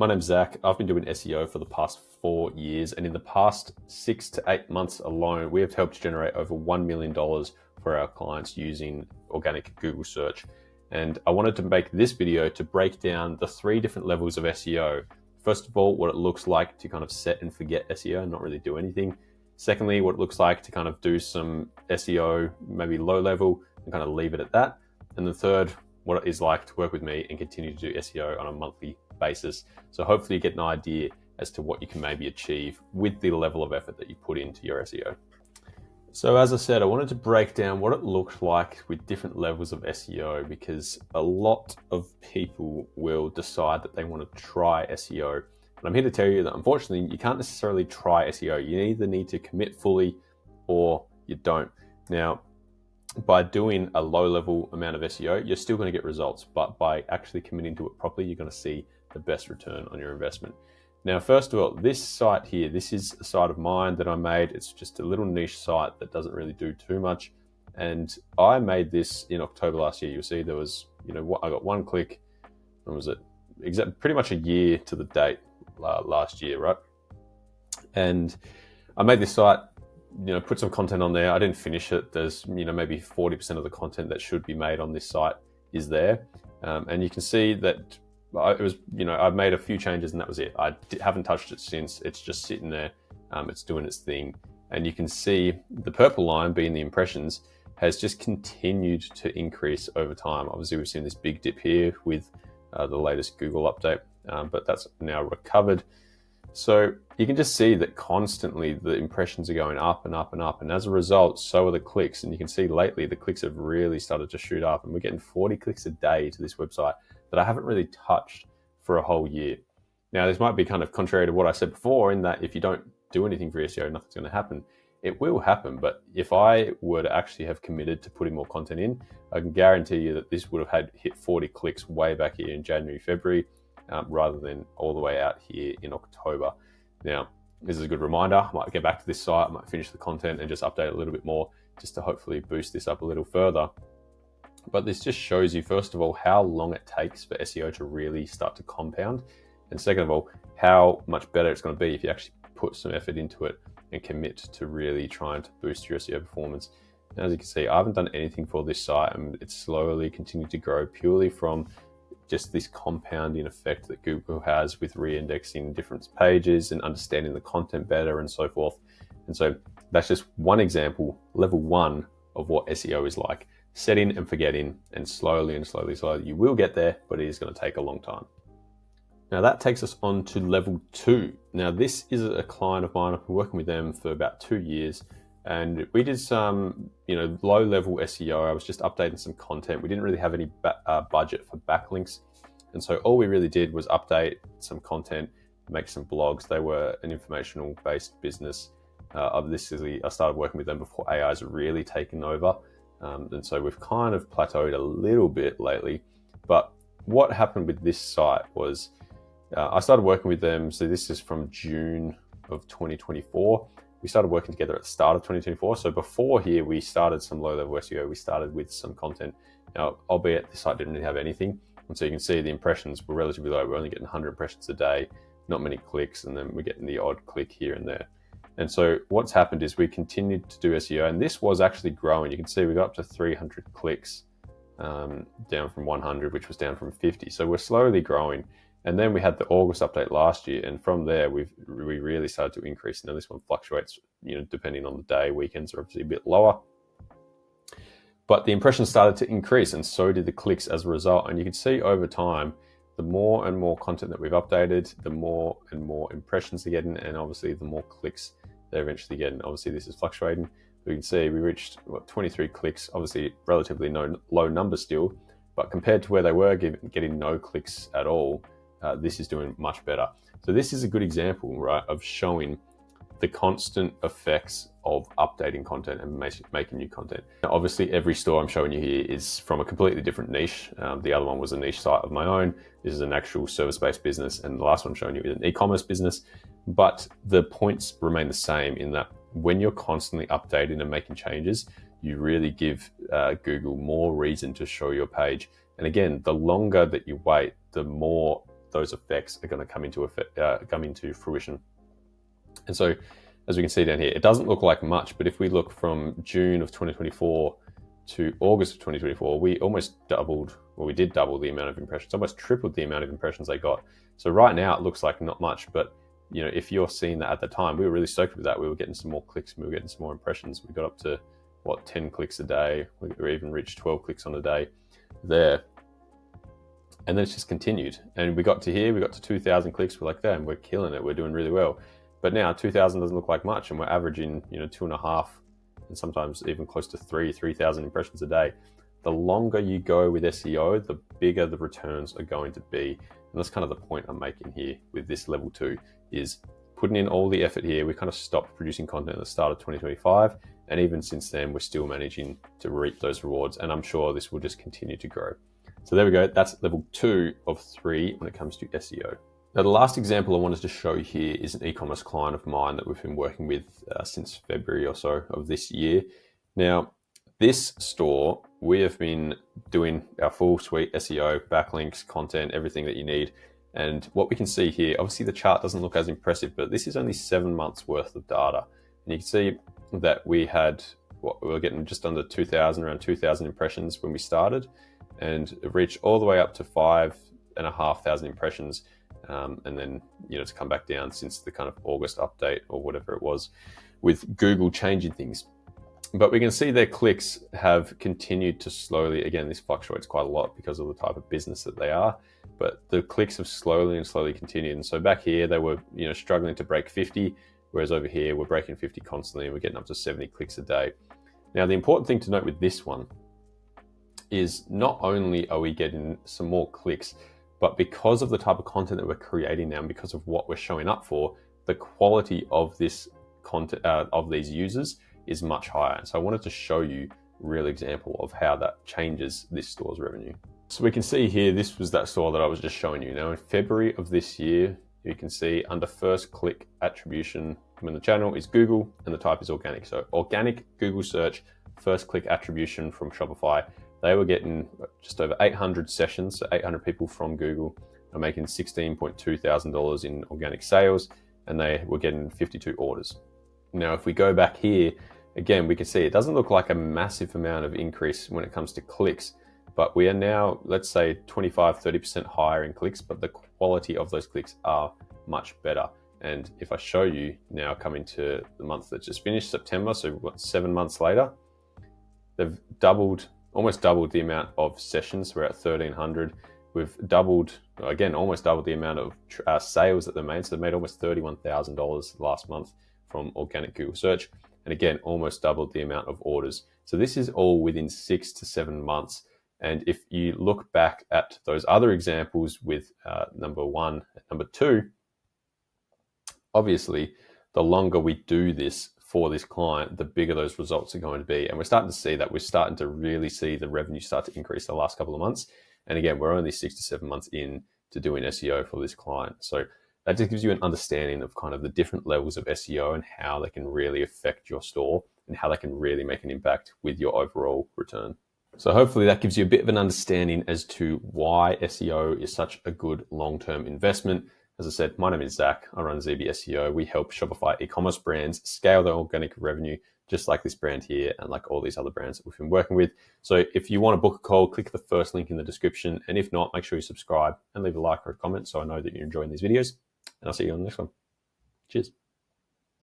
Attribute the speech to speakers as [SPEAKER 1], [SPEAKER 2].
[SPEAKER 1] My name's Zach. I've been doing SEO for the past 4 years, and in the past 6 to 8 months alone, we have helped generate over $1 million for our clients using organic Google search. And I wanted to make this video to break down the 3 different levels of SEO. First of all, what it looks like to kind of set and forget SEO and not really do anything. Secondly, what it looks like to kind of do some SEO, maybe low level, and kind of leave it at that. And the third, what it is like to work with me and continue to do SEO on a monthly basis. So hopefully you get an idea as to what you can maybe achieve with the level of effort that you put into your SEO. So as I said, I wanted to break down what it looked like with different levels of SEO, because a lot of people will decide that they want to try SEO. And I'm here to tell you that unfortunately, you can't necessarily try SEO. You either need to commit fully or you don't. Now, by doing a low level amount of SEO, you're still going to get results, but by actually committing to it properly, you're going to see the best return on your investment. Now, first of all, this site here, this is a site of mine that I made. It's just a little niche site that doesn't really do too much. And I made this in October last year. You'll see there was, I got 1 click. When was it? Pretty much a year to the date last year, right? And I made this site, put some content on there. I didn't finish it. There's, maybe 40% of the content that should be made on this site is there. And you can see that it was, I've made a few changes and that was it. I haven't touched it since. It's just sitting there. It's doing its thing. And you can see the purple line, being the impressions, has just continued to increase over time. Obviously, we've seen this big dip here with the latest Google update, but that's now recovered. So you can just see that constantly the impressions are going up and up and up. And as a result, so are the clicks. And you can see lately the clicks have really started to shoot up, and we're getting 40 clicks a day to this website that I haven't really touched for a whole year. Now, this might be kind of contrary to what I said before, in that if you don't do anything for SEO, nothing's going to happen. It will happen, but if I were to actually have committed to putting more content in, I can guarantee you that this would have hit 40 clicks way back here in January, February, rather than all the way out here in October. Now, this is a good reminder. I might get back to this site, I might finish the content and just update a little bit more, just to hopefully boost this up a little further. But this just shows you, first of all, how long it takes for SEO to really start to compound. And second of all, how much better it's going to be if you actually put some effort into it and commit to really trying to boost your SEO performance. And as you can see, I haven't done anything for this site, and it's slowly continued to grow purely from just this compounding effect that Google has with re-indexing different pages and understanding the content better and so forth. And so that's just one example, level 1 of what SEO is like. Setting and forgetting, and slowly, you will get there, but it is going to take a long time. Now that takes us on to level 2. Now this is a client of mine. I've been working with them for about 2 years, and we did some, low level SEO. I was just updating some content. We didn't really have any budget for backlinks. And so all we really did was update some content, make some blogs. They were an informational based business. I started working with them before AI's really taken over. And so we've kind of plateaued a little bit lately. But what happened with this site was I started working with them. So this is from June of 2024. We started working together at the start of 2024. So before here, we started some low-level SEO. We started with some content. Now, albeit the site didn't really have anything. And so you can see the impressions were relatively low. We're only getting 100 impressions a day, not many clicks, and then we're getting the odd click here and there. And so what's happened is we continued to do SEO, and this was actually growing. You can see we got up to 300 clicks, down from 100, which was down from 50. So we're slowly growing. And then we had the August update last year, and from there we really started to increase. Now this one fluctuates, depending on the day. Weekends are obviously a bit lower, but the impressions started to increase, and so did the clicks as a result. And you can see over time, the more and more content that we've updated, the more and more impressions they're getting, and obviously the more clicks they're eventually getting. Obviously this is fluctuating. You can see we reached 23 clicks, obviously relatively low numbers still, but compared to where they were getting no clicks at all, this is doing much better. So this is a good example, right, of showing the constant effects of updating content and making new content. Now, obviously, every store I'm showing you here is from a completely different niche. The other one was a niche site of my own. This is an actual service-based business, and the last one I'm showing you is an e-commerce business. But the points remain the same, in that when you're constantly updating and making changes, you really give Google more reason to show your page. And again, the longer that you wait, the more those effects are going to come into fruition. And so, as we can see down here, it doesn't look like much, but if we look from June of 2024 to August of 2024, we almost doubled, well, we did double the amount of impressions, almost tripled the amount of impressions they got. So right now it looks like not much, but if you're seeing that at the time, we were really stoked with that. We were getting some more clicks, we were getting some more impressions. We got up to 10 clicks a day. We even reached 12 clicks on a day there. And then it's just continued. And we got to here, we got to 2,000 clicks. We're like, damn, we're killing it. We're doing really well. But now 2,000 doesn't look like much, and we're averaging 2.5 and sometimes even close to 3,000 impressions a day. The longer you go with SEO, the bigger the returns are going to be. And that's kind of the point I'm making here with this level 2, is putting in all the effort here. We kind of stopped producing content at the start of 2025, and even since then, we're still managing to reap those rewards. And I'm sure this will just continue to grow. So there we go. That's level 2 of 3 when it comes to SEO. Now, the last example I wanted to show here is an e-commerce client of mine that we've been working with since February or so of this year. Now, this store, we have been doing our full suite SEO, backlinks, content, everything that you need. And what we can see here, obviously the chart doesn't look as impressive, but this is only 7 months worth of data. And you can see that we were getting just under 2,000, around 2,000 impressions when we started, and it reached all the way up to 5,500 impressions. And then, it's come back down since the kind of August update or whatever it was, with Google changing things. But we can see their clicks have continued to slowly, again, this fluctuates quite a lot because of the type of business that they are, but the clicks have slowly continued. And so back here, they were, struggling to break 50, whereas over here, we're breaking 50 constantly, and we're getting up to 70 clicks a day. Now, the important thing to note with this one is not only are we getting some more clicks, but because of the type of content that we're creating now, and because of what we're showing up for, the quality of this content, of these users, is much higher. And so I wanted to show you a real example of how that changes this store's revenue. So we can see here, this was that store that I was just showing you. Now in February of this year, you can see under first click attribution, when the channel is Google and the type is organic. So organic Google search, first click attribution from Shopify. They were getting just over 800 sessions, so 800 people from Google are making $16.2 thousand in organic sales, and they were getting 52 orders. Now, if we go back here, again, we can see it doesn't look like a massive amount of increase when it comes to clicks, but we are now, let's say 25-30% higher in clicks, but the quality of those clicks are much better. And if I show you now, coming to the month that just finished, September, so we've got 7 months later, they've almost doubled the amount of sessions. We're at 1,300. We've almost doubled the amount of sales that they made. So they made almost $31,000 last month from organic Google search. And again, almost doubled the amount of orders. So this is all within 6 to 7 months. And if you look back at those other examples with number 1 and number 2, obviously, the longer we do this for this client, the bigger those results are going to be. And we're starting to see that. We're starting to really see the revenue start to increase the last couple of months. And again, we're only 6 to 7 months in to doing SEO for this client. So that just gives you an understanding of kind of the different levels of SEO and how they can really affect your store and how they can really make an impact with your overall return. So hopefully that gives you a bit of an understanding as to why SEO is such a good long-term investment. As I said, my name is Zach. I run ZB SEO. We help Shopify e-commerce brands scale their organic revenue, just like this brand here and like all these other brands that we've been working with. So if you want to book a call, click the first link in the description. And if not, make sure you subscribe and leave a like or a comment so I know that you're enjoying these videos. And I'll see you on the next one. Cheers.